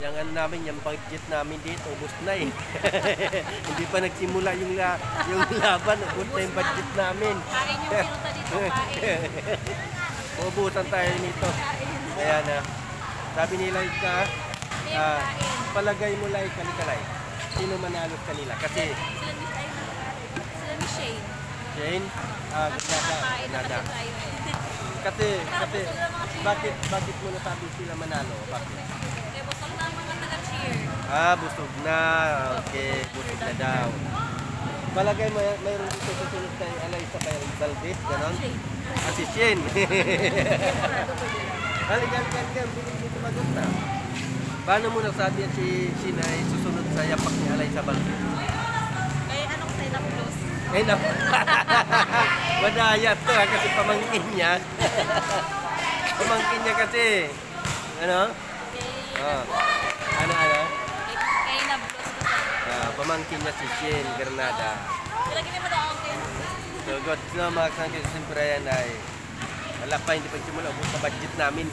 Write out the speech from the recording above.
Yung ano namin, yung budget namin dito, ubos na eh. Hindi pa nagsimula yung laban, ubos na yung budget namin. Kain yung pinunta dito, kain. Uubusan tayo nito. Kaya na, sabi nila ka, palagay mo like kalikalay. Sino manalo kanila? Kasi, Sila ni Shane. Shane, Granada. Kasi, bakit mo nasabi sila manalo? Bakit? Eh, busog na ang mga taga-cheer. Busog na. Okay, busog na daw. Palagay mo, mayroon dito susunod kay Alaysa Valdez, ganon? Si Shane. Halika, biling dito magunta. Paano mo nasabi si Shane ay susunod sa yapak ni Alaysa Valdez? Kaya anong sign up plus? Eh, madaya to kasi pamangkin niya. Pamangkin niya kasi. Ano? Ano? Kaya na plus ko sa. Pamangkin niya si Shane Granada. Ilagay mo daw ako. So, good na mga kasangkit. Siyempre yan ay wala pa, hindi pa simula. Ubus sa budget namin.